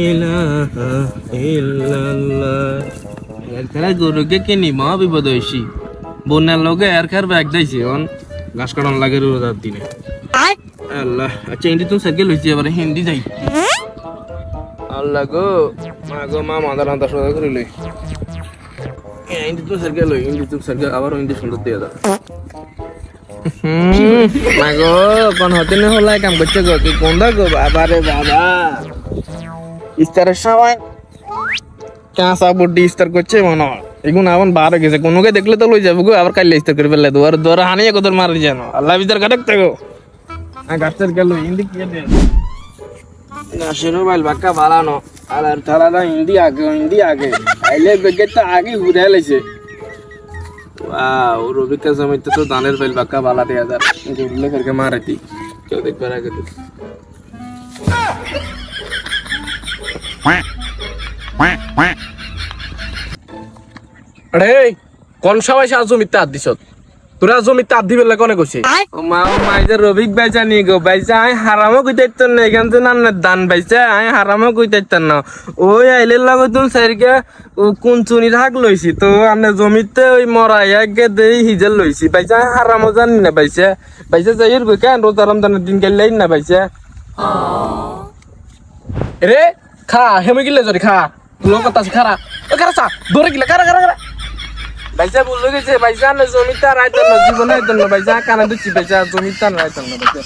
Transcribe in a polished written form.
ইলাহা ইল্লাল্লাহ এর গরুকে কিনি মা বিপদ হইছি বন্যার লগে আর কার ব্যাগ দিয়েছি অন গাছ কাটন লাগে রোজার দিনে আল্লাহ আচ্ছা হিন্দি তুমি সাইকেল হইছি এবারে হিন্দি যাই আল্লাহ গো মা মাদার আন্দাজ সোজা করে লই হিন্দি তুমি সাইকেল লই হিন্দি তুমি সাইকেল আবার হিন্দি সুন্দর দিয়ে দাও মাগো কোন হতে না হলাই কাম করছে গো কি কোনটা গো বাবা রে বাবা ইস্তারের সময় কাঁচা বুড্ডি ইস্তার করছে মনে এগুন আবার বার হয়ে গেছে কোনোকে দেখলে তো লই যাবো গো আবার কাইলে ইস্তার করে ফেললে দুয়ার দুয়ার হানিয়ে কত মারি জানো আল্লাহ বিচার কাটক থাকো গাছের গেল হিন্দি কি গাছের মোবাইল বাক্কা বাড়ানো আর তারা হিন্দি আগে আইলে বেগেরটা আগে ঘুরে লাইছে वाह रवि का समय तो दानेर बैल बक्का वाला दे यार गुरले करके मारे थी क्यों देख पा रहा है अरे कौन सा वैसे आज मित्ता दिसत তোরা জমিতে আদি বেলা কোনে কইছে ও মা যে রবিক বাইচা নি গো বাইচা আই হারামও কইতাইত না এখান থেকে না দান বাইচা আই হারামও কইতাইত না ওই আইলে লাগো তুমি সাইরকে কোন চুনি থাক লইছি তো আনে জমিতে ওই মরাই আগে দেই হিজেল লইছি বাইচা হারামও জানি না বাইচা বাইচা যাইর কই কেন রোজা রমজানের দিন গেলাই না বাইচা রে খা হেমে গিলে জরি খা লোক কথা খারা ও খারা চা দরে গিলে খারা খারা খারা বাইচা বললো গেছে বাইচা না জমিতে রাইতো না জীবনে রাইতো না বাইচা কানা দিচ্ছি বাইচা জমিতে রাইতো না বাইচা